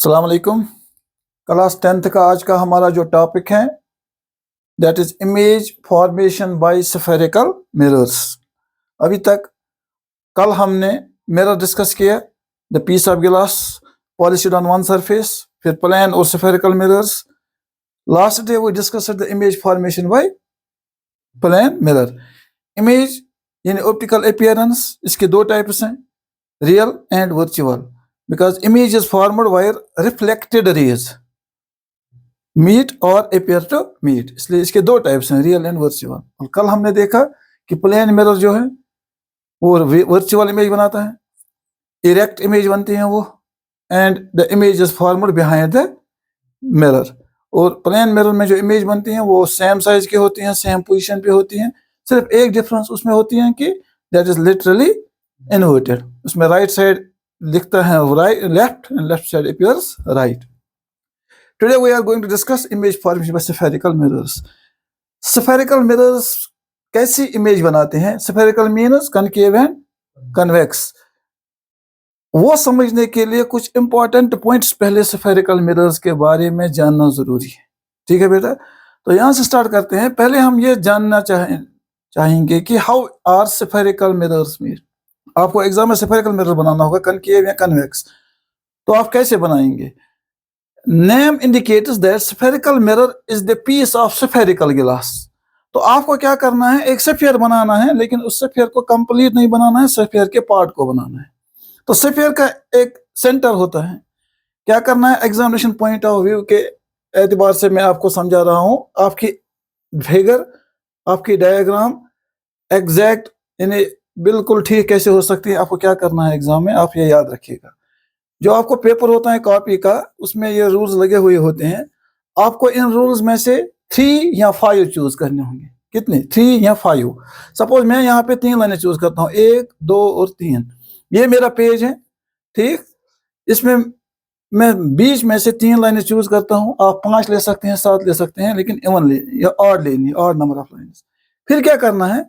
अस्सलाम वालेकुम। Class 10th का आज का हमारा जो टॉपिक है that is image formation by spherical mirrors. अभी तक कल हमने मिरर डिस्कस किया, the piece of glass polished on one surface, फिर प्लेन और स्फेरिकल मिरर्स। लास्ट डे वो discuss the image formation by plane mirror. Image यानी ऑप्टिकल अपीयरेंस, इसके दो टाइप्स हैं, real and virtual. Because image is formed where reflected rays meet or appear to meet, इसलिए इसके दो types हैं, real and virtual. और कल हमने देखा कि प्लेन मिरर जो है वो वर्चुअल इमेज बनाता है, इरेक्ट इमेज बनती है वो, and the image is formed behind the mirror. और प्लेन मिरर में जो इमेज बनती हैं वो सेम साइज की होती हैं, सेम पोजीशन पे होती हैं, सिर्फ एक डिफरेंस उसमें होती है कि दैट इज लिटरली इन्वर्टेड। उसमें राइट साइड लिखता है right left and left side appears right. Today we are going to discuss image formation by spherical mirrors. Spherical mirrors कैसी इमेज बनाते हैं? Spherical means concave and convex. वो समझने के लिए कुछ इंपॉर्टेंट पॉइंट्स पहले spherical mirrors के बारे में जानना जरूरी है। ठीक है बेटा, तो यहाँ से स्टार्ट करते हैं। पहले हम ये जानना चाहेंगे कि how are spherical mirrors made. आपको एग्जाम में स्फेरिकल मिरर बनाना होगा, कनकेव या कन्वेक्स, तो आप कैसे बनाएंगे? Name indicates that spherical mirror is the piece of spherical glass. तो आपको क्या करना है, एक स्फीयर बनाना है, लेकिन उस स्फीयर को कंप्लीट नहीं बनाना है, स्फीयर के पार्ट को बनाना है। तो स्फीयर का एक सेंटर होता है। क्या करना है, एग्जामिनेशन पॉइंट ऑफ व्यू के एतबार से मैं आपको समझा रहा हूं। आपकी फिगर, आपकी डायग्राम एग्जैक्ट यानी बिल्कुल ठीक कैसे हो सकती है, आपको क्या करना है एग्जाम में, आप ये याद रखिएगा। जो आपको पेपर होता है कॉपी का, उसमें ये रूल्स लगे हुए होते हैं। आपको इन रूल्स में से 3 या 5 चूज करने होंगे। कितने? 3 या 5। सपोज मैं यहाँ पे 3 लाइनें चूज करता हूँ, 1, 2 और 3। ये मेरा पेज है, ठीक। इसमें मैं बीच में से 3 लाइनें चूज करता हूँ। आप 5 ले सकते हैं, 7 ले सकते हैं, लेकिन इवन या ऑड लेनी, ऑड नंबर ऑफ लाइन्स। फिर क्या करना है,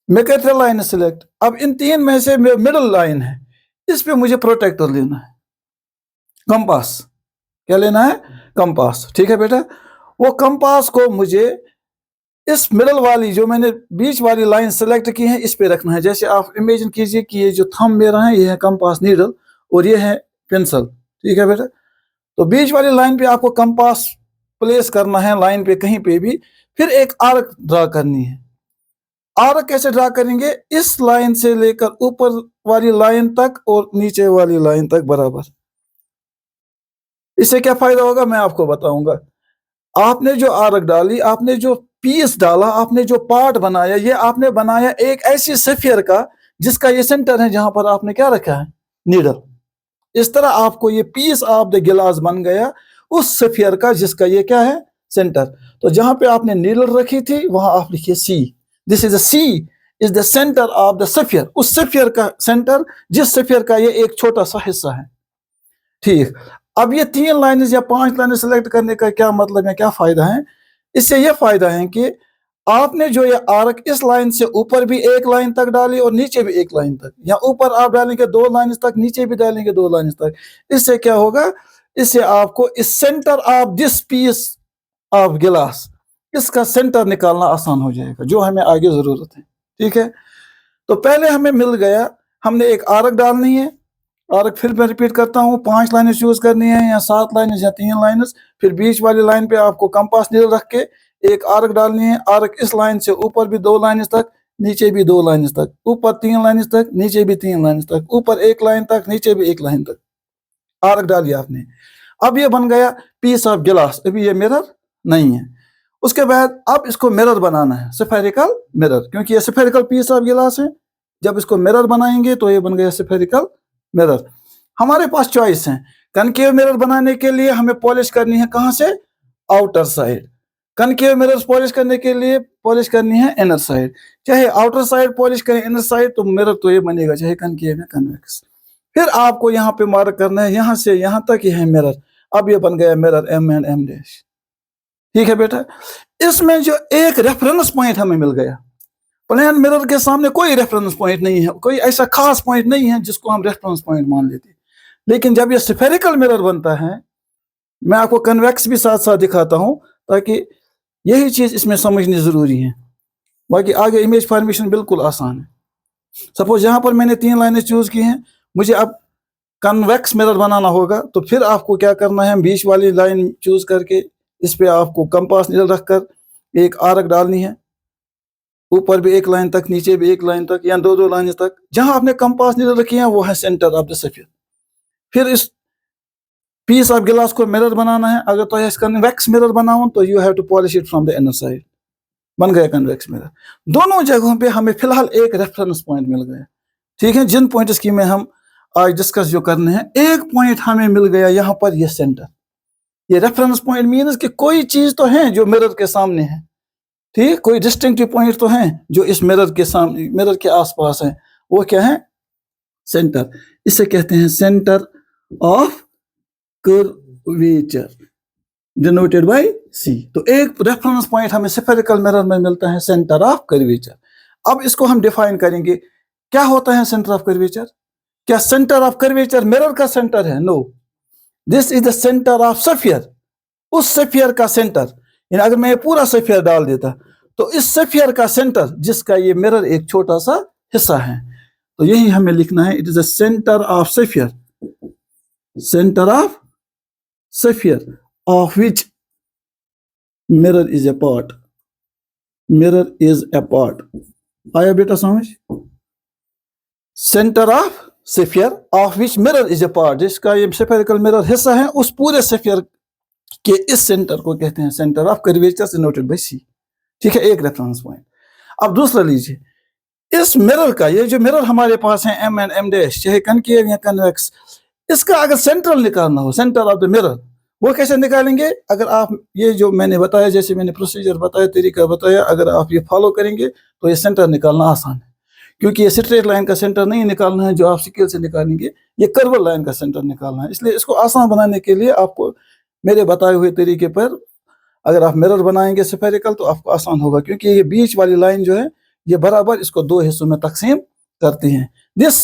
मैकेथल लाइन सिलेक्ट। अब इन 3 में से मिडिल लाइन है, इस पे मुझे प्रोटेक्टर लेना है, कंपास। क्या लेना है? कंपास। ठीक है बेटा, वो कंपास को मुझे इस मिडिल वाली, जो मैंने बीच वाली लाइन सेलेक्ट की है, इस पे रखना है। जैसे आप इमेजिन कीजिए कि ये जो थंब मेरा है, ये है कंपास नीडल और ये है पेंसिल। ठीक है बेटा, तो बीच वाली लाइन पे आपको कंपास प्लेस करना है, लाइन पे कहीं पे भी। फिर एक आर्क ड्रा करनी है। आर्क कैसे ड्रा करेंगे? इस लाइन से लेकर ऊपर वाली लाइन तक और नीचे वाली लाइन तक बराबर। इससे क्या फायदा होगा मैं आपको बताऊंगा। आपने जो आर्क डाली, आपने जो पीस डाला, आपने जो पार्ट बनाया, ये आपने बनाया एक ऐसी स्फीयर का जिसका ये सेंटर है, जहां पर आपने क्या रखा है, नीडल। इस तरह आपको ये पीस ऑफ द गिलास बन गया उस स्फीयर का जिसका ये क्या है, सेंटर। तो जहां पे आपने नीडल रखी थी वहां आप लिखिए C. This is C is the centre of the sphere. उस स्फीयर का सेंटर, जिस स्फीयर का ये एक छोटा सा हिस्सा है। ठीक, अब ये 3 लाइन या 5 लाइन सेलेक्ट करने का क्या मतलब है, क्या फायदा है? इससे यह फायदा है कि आपने जो ये आर्क इस लाइन से ऊपर भी एक लाइन तक डाली और नीचे भी एक लाइन तक, या ऊपर आप डालेंगे 2 लाइन तक, नीचे भी डालेंगे 2 लाइन तक। इससे क्या होगा, इससे आपको इस centre of this piece of glass, इसका सेंटर निकालना आसान हो जाएगा, जो हमें आगे जरूरत है। ठीक है, तो पहले हमें मिल गया, हमने एक आर्क डालनी है। आर्क फिर मैं रिपीट करता हूँ, 5 लाइनें चूज करनी है, या 7 लाइनें या 3 लाइनें। फिर बीच वाली लाइन पे आपको कंपास नीडल रख के एक आर्क डालनी है। आर्क इस लाइन से ऊपर भी 2 लाइन तक, नीचे भी 2 लाइन तक, ऊपर 3 लाइन तक, नीचे भी 3 लाइन तक, ऊपर 1 लाइन तक, नीचे भी 1 लाइन तक आर्क डाली आपने। अब ये बन गया पीस ऑफ गिलास। अभी ये मिरर नहीं है। उसके बाद अब इसको मिरर बनाना है, स्फेरिकल मिरर, क्योंकि ये स्फेरिकल पीस ऑफ गिलास है। जब इसको मिरर बनाएंगे तो ये बन गया स्फेरिकल मिरर। हमारे पास चॉइस है। कनकेव मिरर बनाने के लिए हमें पॉलिश करनी है कहां से, outer side. Concave mirror polish करने के लिए पॉलिश करनी है इनर साइड। चाहे आउटर साइड पॉलिश करें, इनर साइड, तो मिरर तो ये बनेगा, चाहे कनकेव या कन्वेक्स। फिर आपको यहाँ पे मार्क करना है, यहां से यहां तक ये है मिरर। अब ये बन गया mirror M and M dash. ठीक है बेटा, इसमें जो एक रेफरेंस पॉइंट हमें मिल गया। प्लेन मिरर के सामने कोई रेफरेंस पॉइंट नहीं है, कोई ऐसा खास पॉइंट नहीं है जिसको हम रेफरेंस पॉइंट मान लेते। लेकिन जब ये स्फेरिकल मिरर बनता है, मैं आपको कन्वेक्स भी साथ साथ दिखाता हूं ताकि यही चीज इसमें समझनी जरूरी है। बाकी आगे इमेज फॉर्मेशन बिल्कुल आसान है। सपोज यहां पर मैंने 3 लाइनें चूज की हैं, मुझे अब कन्वेक्स मिरर बनाना होगा, तो फिर आपको क्या करना है, बीच वाली लाइन चूज करके इस पे आपको कंपास नीडल रखकर एक आर्क डालनी है, ऊपर भी एक लाइन तक, नीचे भी एक लाइन तक, या 2-2 लाइन तक। जहां आपने कंपास नीडल रखी है वो है सेंटर ऑफ द स्फीयर। फिर इस पीस ऑफ गिलास को मिरर बनाना है। अगर तो कन्वेक्स मिरर बनाओ तो you have to polish it from the inner side. बन गया कन्वेक्स मिरर। दोनों जगहों पे हमें फिलहाल एक रेफरेंस पॉइंट मिल गया, ठीक है। जिन पॉइंट्स की में हम आज डिस्कस जो करने हैं, एक पॉइंट हमें मिल गया यहाँ पर, ये सेंटर। ये रेफरेंस पॉइंट मीन्स कि कोई चीज तो है जो मिरर के सामने है, ठीक, कोई डिस्टिंक्टिव पॉइंट तो है जो इस मिरर के सामने, मिरर के आसपास है। वो क्या है? सेंटर। इसे कहते हैं centre of curvature, denoted by C. तो एक रेफरेंस पॉइंट हमें स्फेरिकल मिरर में मिलता है, सेंटर ऑफ कर्वेचर। अब इसको हम डिफाइन करेंगे, क्या होता है सेंटर ऑफ कर्वेचर? क्या सेंटर ऑफ कर्वेचर मिरर का सेंटर है? No, this is the centre of sphere. उस स्फीयर का सेंटर, यानी अगर मैं ये पूरा स्फीयर डाल देता तो इस स्फीयर का सेंटर, जिसका ये मिरर एक छोटा सा हिस्सा है, तो यही हमें लिखना है, it is the centre of sphere, centre of sphere of which mirror is a part, mirror is a part. आया बेटा समझ? Centre of sphere of which mirror is a part, जिसका ये स्फेरिकल मिरर हिस्सा है, उस पूरे स्फीयर के इस सेंटर को कहते हैं centre of curvature, denoted by C. ठीक है, एक रेफरेंस पॉइंट। अब दूसरा लीजिए, इस मिरर का, ये जो मिरर हमारे पास है एम एंड एम डैश, चाहे कनकेव या कन्वेक्स, इसका अगर सेंट्रल निकालना हो, सेंटर ऑफ द मिरर, वो कैसे निकालेंगे? अगर आप ये जो मैंने बताया, जैसे मैंने प्रोसीजर बताया, तरीका बताया, अगर आप ये फॉलो करेंगे तो ये सेंटर निकालना आसान है। क्योंकि ये स्ट्रेट लाइन का सेंटर नहीं निकालना है जो आप स्केल से निकालेंगे, ये कर्वल लाइन का सेंटर निकालना है। इसलिए इसको आसान बनाने के लिए आपको मेरे बताए हुए तरीके पर अगर आप मिरर बनाएंगे स्फेरिकल तो आपको आसान होगा, क्योंकि ये बीच वाली लाइन जो है ये बराबर इसको 2 हिस्सों में तकसीम करती हैं। दिस,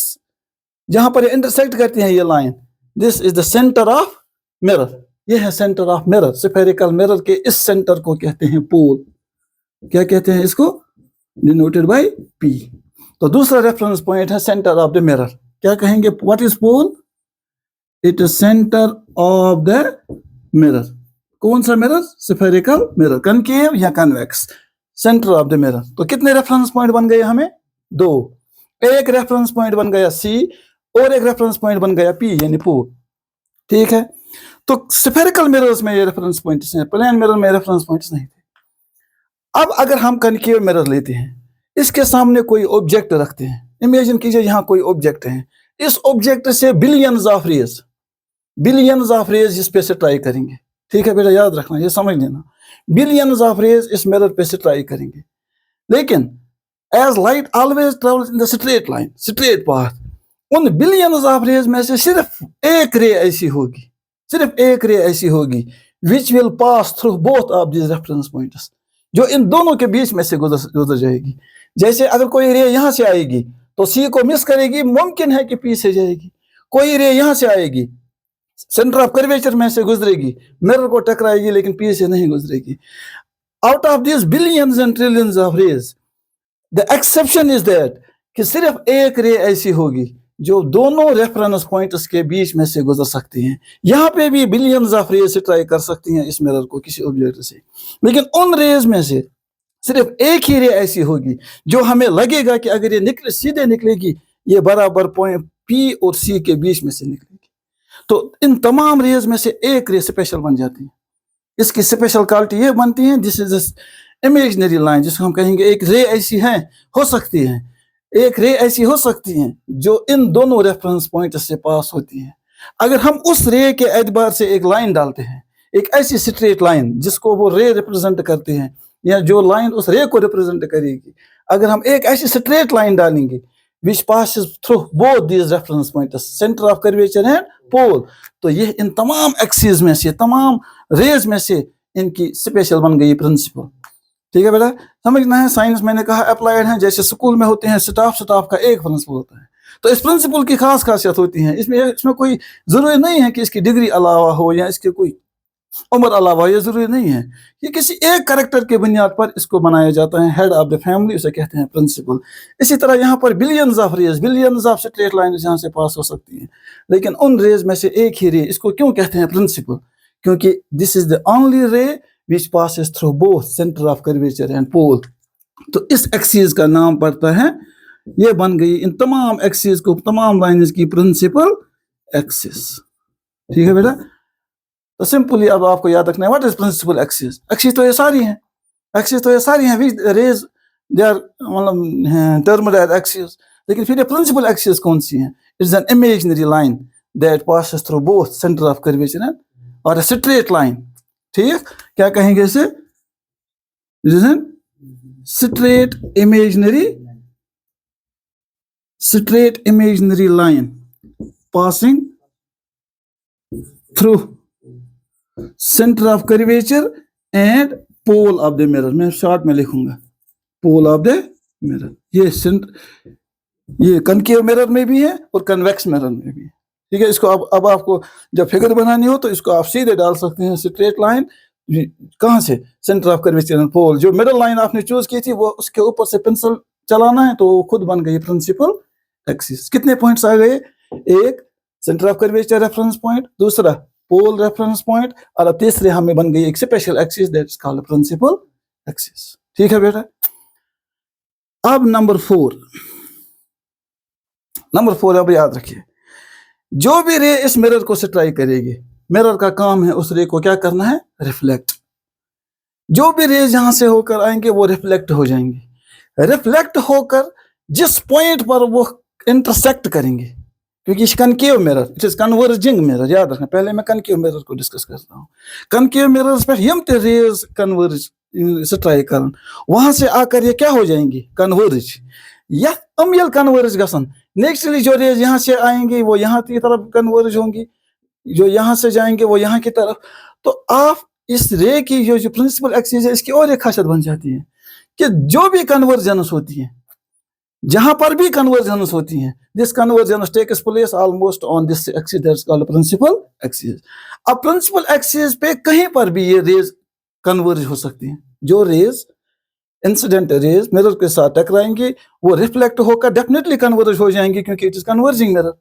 जहां पर इंटरसेक्ट करती हैं ये line, this is the centre of mirror. ये है centre of mirror. Spherical mirror के इस सेंटर को कहते हैं पोल। क्या कहते हैं इसको? Denoted by P. तो दूसरा रेफरेंस पॉइंट है सेंटर ऑफ द मिरर। क्या कहेंगे? What is pole? It is centre of the mirror. कौन सा मिरर? स्फेरिकल मिरर, कनकेव या convex, centre of the mirror. तो कितने रेफरेंस पॉइंट बन गए हमें? 2। एक रेफरेंस पॉइंट बन गया सी और एक रेफरेंस पॉइंट बन गया पी, यानी पोल। ठीक है, तो स्फेरिकल मिरर्स में ये रेफरेंस पॉइंट्स हैं, प्लेन मिरर में रेफरेंस पॉइंट्स नहीं थे। अब अगर हम कनकेव मिरर लेते हैं, इसके सामने कोई ऑब्जेक्ट रखते हैं, इमेजिन कीजिए यहाँ कोई ऑब्जेक्ट है, इस ऑब्जेक्ट से बिलियंस ऑफ रेज इस पे से ट्राई करेंगे। ठीक है बेटा, याद रखना, ये समझ लेना, बिलियंस ऑफ रेज इस मिरर पे से ट्राई करेंगे। लेकिन as light always travels in the straight line, straight path, उन बिलियंस ऑफ रेज में से सिर्फ एक रे ऐसी होगी, सिर्फ एक रे ऐसी होगी which will pass through both of this reference points, जो इन दोनों के बीच में से गुजर जाएगी। जैसे अगर कोई रे यहाँ से आएगी तो सी को मिस करेगी, मुमकिन है कि पी से जाएगी। कोई रे यहाँ से आएगी, सेंटर ऑफ कर्वेचर में से गुजरेगी, मिरर को टकराएगी, लेकिन पी से नहीं गुजरेगी। Out of this billions and trillions of rays, the exception is that कि सिर्फ एक रे ऐसी होगी जो दोनों रेफरेंस पॉइंट्स के बीच में से गुजर सकती हैं। यहाँ पे भी बिलियंस ऑफ रेज से ट्राई कर सकती हैं इस मिरर को किसी ऑब्जेक्ट से, लेकिन उन रेज में से सिर्फ एक ही रे ऐसी होगी जो हमें लगेगा कि अगर ये सीधे निकलेगी, ये बराबर पॉइंट पी और सी के बीच में से निकलेगी। तो इन तमाम रेज में से एक रे स्पेशल बन जाती है। इसकी स्पेशल क्वालिटी ये बनती है, दिस इज इमेजिनरी लाइन, जिसको हम कहेंगे एक रे ऐसी है, हो सकती है, एक रे ऐसी हो सकती है जो इन दोनों रेफरेंस पॉइंट से पास होती है। अगर हम उस रे के एतबार से एक लाइन डालते हैं, एक ऐसी स्ट्रेट लाइन जिसको वो रे रिप्रेजेंट करते हैं, या जो लाइन उस रे को रिप्रेजेंट करेगी, अगर हम एक ऐसी स्ट्रेट लाइन डालेंगे which passes through both these reference points, center of curvature and pole, तो ये इन तमाम एक्सिस में से, तमाम रेज में से इनकी स्पेशल बन गई प्रिंसिपल। ठीक है बेटा, समझना है। साइंस मैंने कहा अप्लाइड है, जैसे स्कूल में होते हैं स्टाफ का एक प्रिंसिपल होता है, तो इस प्रिंसिपल की खास खासियत होती है, इसमें कोई जरूरी नहीं है कि इसकी डिग्री अलावा हो या इसके कोई उम्र अलावा, ये जरूरी नहीं है। ये किसी एक कैरेक्टर के बुनियाद पर इसको बनाया जाता है, हेड ऑफ द फैमिली उसे कहते हैं प्रिंसिपल। इसी तरह यहाँ पर billions of rays, billions of straight lines यहाँ से पास हो सकती हैं, लेकिन उन रेज में से एक ही रे, इसको क्यों कहते हैं प्रिंसिपल? क्योंकि this is the only ray which passes through both centre of curvature and pole. तो इस एक्सिस का नाम पड़ता है, ये बन गई इन तमाम एक्सिस को, तमाम लाइन्स की प्रिंसिपल एक्सिस। ठीक है बेटा, तो सिंपली अब आपको याद रखना है what is principal axis. Axis तो ये सारी हैं, एक्सिस तो ये सारी हैं, रेज दे आर मतलब टर्म्ड एज एक्सिस, लेकिन फिर ये प्रिंसिपल एक्सिस कौन सी है? It's an imaginary line that passes through both centre of curvature और स्ट्रेट लाइन। ठीक, क्या कहेंगे इसे? It is an straight imaginary line passing through center of curvature and pole of the mirror। मैं short में लिखूंगा pole of the mirror। ये concave mirror में भी है और कन्वेक्स मिरर में भी है। ठीक है, इसको अब आपको जब फिगर बनानी हो तो इसको आप सीधे डाल सकते हैं, स्ट्रेट लाइन कहाँ से? सेंटर ऑफ कर्वेचर एंड पोल। जो मिडल लाइन आपने चूज की थी वो उसके ऊपर से पेंसिल चलाना है तो खुद बन गई प्रिंसिपल एक्सिस। कितने पॉइंट्स आ गए? एक centre of curvature reference point, दूसरा पोल रेफरेंस पॉइंट, और तीसरे हमें बन गई एक special axis that is called principal axis. ठीक है बेटा, अब नंबर 4 अब याद रखिए, जो भी रे इस मिरर को स्ट्राइक करेगी, मिरर का काम है उस रे को क्या करना है? रिफ्लेक्ट। जो भी रेज यहां से होकर आएंगे वो रिफ्लेक्ट हो जाएंगे। रिफ्लेक्ट होकर जिस पॉइंट पर वो इंटरसेक्ट करेंगे, क्योंकि concave mirror it is converging mirror, याद रखना। पहले मैं कनकेव मिरर को डिस्कस करता हूँ। कनकेव मिरर पर यम ते रेज कन्वर्ज स्ट्राइक कर, वहां से आकर ये क्या हो जाएंगी? कन्वर्ज। या अमयल कन्वर्ज गसन, नेक्स्टली जो रेज यहाँ से आएंगी वो यहाँ की तरफ कन्वर्ज होंगी, जो यहाँ से जाएंगे वो यहाँ की तरफ। तो आप इस रे की जो प्रिंसिपल एक्सिस है इसकी और एक खासियत बन जाती है कि जो भी कन्वर्जेंस होती है, जहां पर भी कन्वर्जेंस होती है, this convergence takes place almost on this axis that is called principal axis. अब प्रिंसिपल एक्सिस पे कहीं पर भी ये रेज कन्वर्ज हो सकती हैं। जो रेज इंसिडेंट रेज मिरर के साथ टकराएंगी वो रिफ्लेक्ट होकर डेफिनेटली कन्वर्ज हो जाएंगी, क्योंकि it is converging mirror.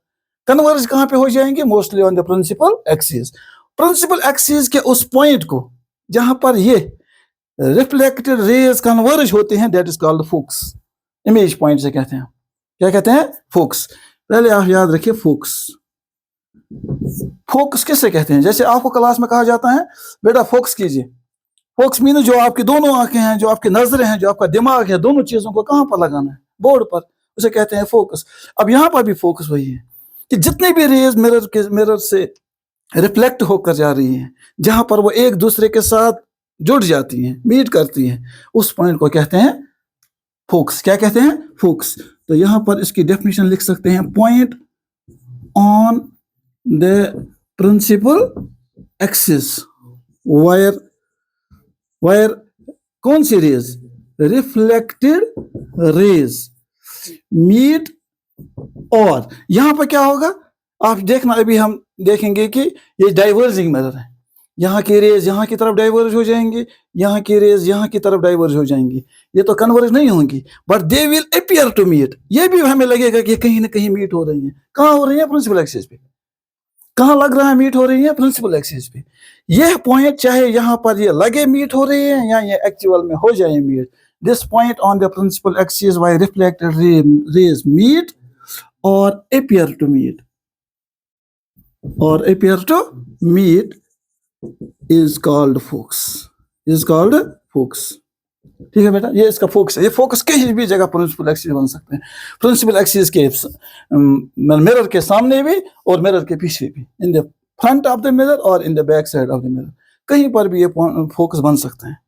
Converge कहां पे हो जाएंगे? Mostly on the principal axis. Principal axis के उस पॉइंट को जहां पर ये रिफ्लेक्टेड रेज कन्वर्ज होते हैं that is called focus. Image point से कहते हैं, क्या कहते हैं? फोकस। पहले आप याद रखिए फोकस। फोकस किससे कहते हैं? जैसे आपको क्लास में कहा जाता है बेटा फोकस कीजिए। फोकस मीन जो आपकी दोनों आंखें हैं, जो आपकी नजरें हैं, जो आपका दिमाग है, दोनों चीजों को कहां पर लगाना है? बोर्ड पर, उसे कहते हैं फोकस। अब यहां पर भी फोकस वही है कि जितनी भी रेज मिरर से रिफ्लेक्ट होकर जा रही हैं, जहां पर वो एक दूसरे के साथ जुड़ जाती हैं, मीट करती हैं, उस पॉइंट को कहते हैं फोकस। क्या कहते हैं? फोकस। तो यहां पर इसकी डेफिनेशन लिख सकते हैं, point on the principal axis where कौन सी रेज? Reflected rays meet. और यहां पर क्या होगा आप देखना, अभी हम देखेंगे कि ये डाइवर्जिंग मिरर है। यहाँ की रेज यहाँ की तरफ डाइवर्ज हो जाएंगी, यहाँ की रेज यहाँ की तरफ डाइवर्ज हो जाएंगी। ये तो कन्वर्ज नहीं होंगी, but they will appear to meet. ये भी हमें लगेगा कि कहीं ना कहीं मीट हो रही है। कहाँ हो रही है? प्रिंसिपल एक्सिस पे। कहाँ लग रहा है मीट हो रही है? प्रिंसिपल एक्सिस पे। यह पॉइंट चाहे यहाँ पर ये लगे मीट हो रही है या ये एक्चुअल में हो जाए meet, this point on the principal axis why reflected rays meet और appear to meet is called focus, is called focus। ठीक है बेटा, ये इसका फोकस है। ये फोकस कहीं भी जगह प्रिंसिपल एक्सिस बन सकते हैं। प्रिंसिपल एक्सिस के मिरर के सामने भी और मिरर के पीछे भी, in the front of the mirror और in the back side of the mirror, कहीं पर भी ये फोकस बन सकते हैं।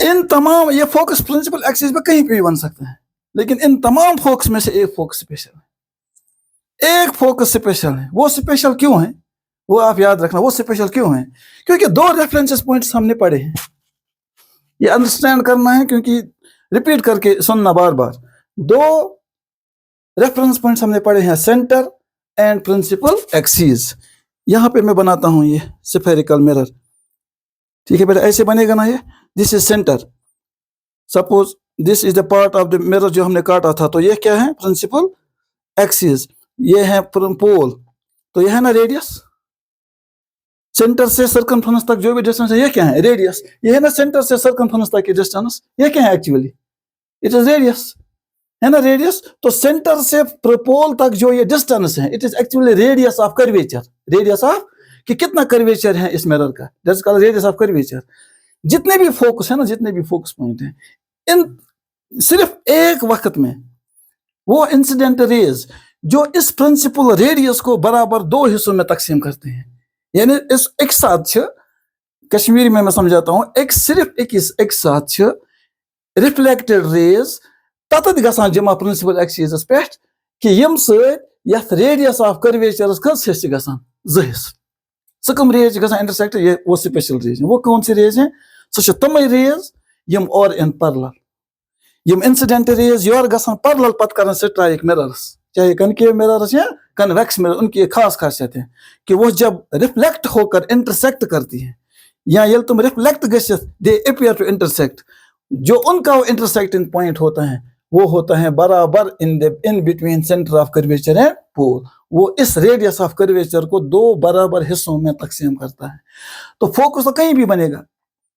इन तमाम ये फोकस प्रिंसिपल एक्सिस पे कहीं पे भी बन सकते हैं, लेकिन इन तमाम फोकस में से एक फोकस स्पेशल है। एक फोकस स्पेशल है। वो स्पेशल क्यों है वो आप याद रखना। वो स्पेशल क्यों है? क्योंकि 2 रेफरेंस पॉइंट्स हमने पढ़े हैं। ये अंडरस्टैंड करना है, क्योंकि रिपीट करके सुनना बार बार। 2 रेफरेंस पॉइंट्स हमने पढ़े हैं सेंटर एंड प्रिंसिपल एक्सिस। यहाँ पे मैं बनाता हूँ ये स्फेरिकल मिरर, ठीक है बेटा, ऐसे बनेगा ना ये। This is centre, suppose this is the part of the mirror जो हमने काटा था, तो ये क्या है, प्रिंसिपल एक्सिस। ये है पोल, तो ये है ना रेडियस। सेंटर से सर्कमफ्रेंस तक जो भी डिस्टेंस है, ये क्या है, रेडियस। ये है ना सेंटर से सर्कमफ्रेंस तक की डिस्टेंस, ये क्या है एक्चुअली, इट इज रेडियस, है ना रेडियस। तो सेंटर से पोल तक जो ये डिस्टेंस है, it is actually radius of curvature. Radius of कि कितना कर्वेचर है इस मिरर का, that's called radius of curvature. जितने भी फोकस है ना, जितने भी फोकस पॉइंट हैं, इन सिर्फ एक वक्त में वो इंसिडेंट रेज जो इस प्रिंसिपल रेडियस को बराबर दो हिस्सों में तकसीम करते हैं, यानी इस एक साथ कश्मीरी में मैं समझाता हूँ, एक सिर्फ एक साथ रिफ्लेक्टेड रेज तत गसान जमा प्रिंसिपल एक्सिस पे कि यम सत रेडियस ऑफ कर्वेचर कस हिस्से गसान जो हिस्से। सह कम रेज गसान इंटरसेक्ट, ये वो स्पेशल रेज है। वो कौन सी रेज है, सह तम रेज यम और इन पैरेलल, यम इंसिडेंट रेज योर गसान पैरेलल पत करन स्ट्राइक मिरर्स, चाहे कनकेव मिरर्स या कन्वेक्स मिरर, उनकी एक खास खासियत है कि वो जब रिफ्लेक्ट होकर इंटरसेक्ट करती है, या ये तुम रिफ्लेक्ट गसित दे अपीयर टू इंटरसेक्ट, जो उनका वो इंटरसेक्टिंग पॉइंट होता है वो होता है बराबर in between centre of curvature and pole. वो इस रेडियस ऑफ कर्वेचर को दो बराबर हिस्सों में तकसीम करता है। तो फोकस तो कहीं भी बनेगा,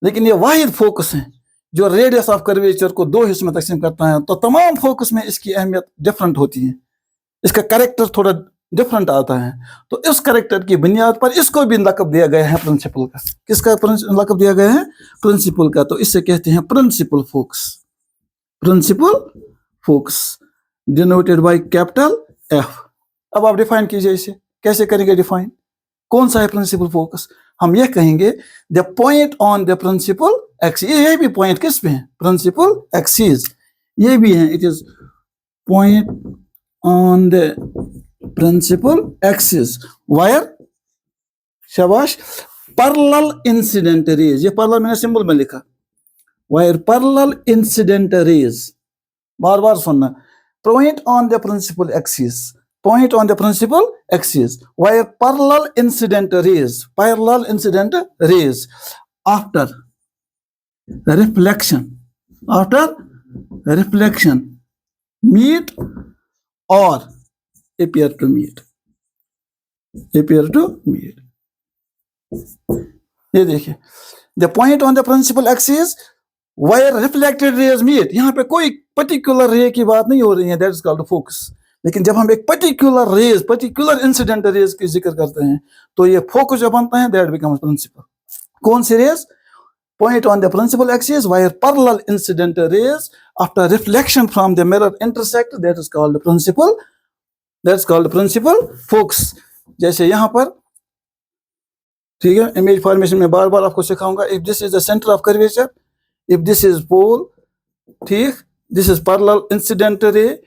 लेकिन ये वाहिद फोकस है जो रेडियस ऑफ कर्वेचर को दो हिस्सों में तकसीम करता है। तो तमाम फोकस में इसकी अहमियत डिफरेंट होती है, इसका कैरेक्टर थोड़ा डिफरेंट आता है। तो इस कैरेक्टर की बुनियाद पर इसको भी लक़ब दिया गया है प्रिंसिपल का। किसका लक़ब दिया गया है, प्रिंसिपल का। तो इससे कहते हैं principal focus. Principal focus denoted by capital F. अब आप डिफाइन कीजिए इसे, कैसे करेंगे डिफाइन, कौन सा है प्रिंसिपल फोकस। हम ये कहेंगे the point on the principal axis. ये भी पॉइंट किस पे है, प्रिंसिपल एक्सिस, ये भी है। It is point on the principal axis where, शाबाश, पैरेलल इंसिडेंट रेज। ये पैरेलल मैंने सिंबल में लिखा, वायर पैरेलल इंसिडेंट रेज, बार बार सुनना। Point on the principal axis, point on the principal axis where parallel incident rays after reflection meet or appear to meet। ये देखिए, the point on the principal axis where reflected rays meet, यहाँ पे कोई particular रे की बात नहीं हो रही है, that is called focus। लेकिन जब हम एक पर्टिकुलर इंसिडेंट रेज की जिक्र करते हैं तो ये फोकस जो बनता है दैट बिकम्स प्रिंसिपल। कौन सी rays, point on the principal axis where parallel incident rays after reflection from the mirror intersect, that is called principal focus. जैसे यहाँ पर, ठीक है, इमेज फॉर्मेशन में बार बार आपको सिखाऊंगा। If this is the centre of curvature, if this is pole, ठीक, this is parallel incident ray,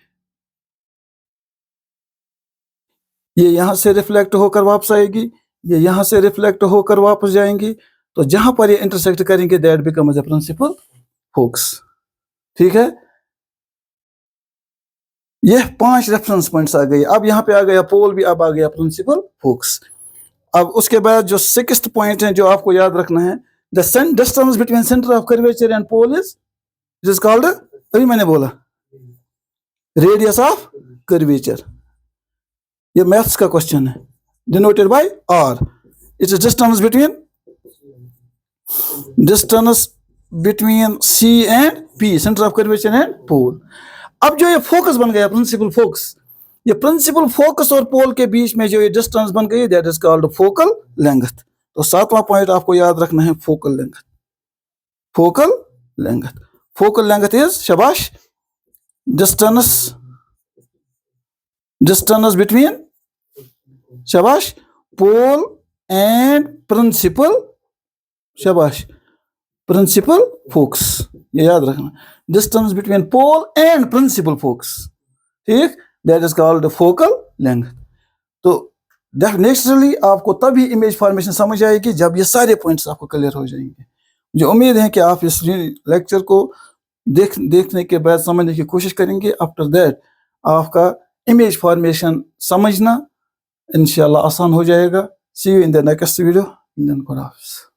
ये यहां से रिफ्लेक्ट होकर वापस आएगी, ये यहां से रिफ्लेक्ट होकर वापस जाएंगी, तो जहां पर ये इंटरसेक्ट करेंगे that becomes the principal focus. ठीक है, ये 5 रेफरेंस पॉइंट्स आ गए। अब यहाँ पे आ गया पोल भी, अब आ गया प्रिंसिपल फोकस। अब उसके बाद जो 6th पॉइंट है जो आपको याद रखना है, the distance between centre of curvature and pole is called, अभी मैंने बोला, रेडियस ऑफ कर्वेचर। ये मैथ्स का क्वेश्चन है, denoted by R. It's distance between C and P, centre of curvature and pole. अब जो ये फोकस बन गया प्रिंसिपल फोकस, ये प्रिंसिपल फोकस और पोल के बीच में जो ये डिस्टेंस बन गई that is called focal length. तो 7वां पॉइंट आपको याद रखना है, फोकल लेंथ इज, शाबाश, डिस्टेंस बिटवीन, शाबाश, पोल एंड प्रिंसिपल, शाबाश, प्रिंसिपल फोकस। ये याद रखना, distance between pole and principal focus, ठीक, that is called focal length. तो नेचुरली आपको तभी इमेज फॉर्मेशन समझ आएगी जब ये सारे पॉइंट्स आपको क्लियर हो जाएंगे। मुझे उम्मीद है कि आप इस लेक्चर को देखने के बाद समझने की कोशिश करेंगे। आफ्टर दैट आपका इमेज फॉर्मेशन समझना इंशाल्लाह आसान हो जाएगा। See you in the next video. खुदा हाफिज़।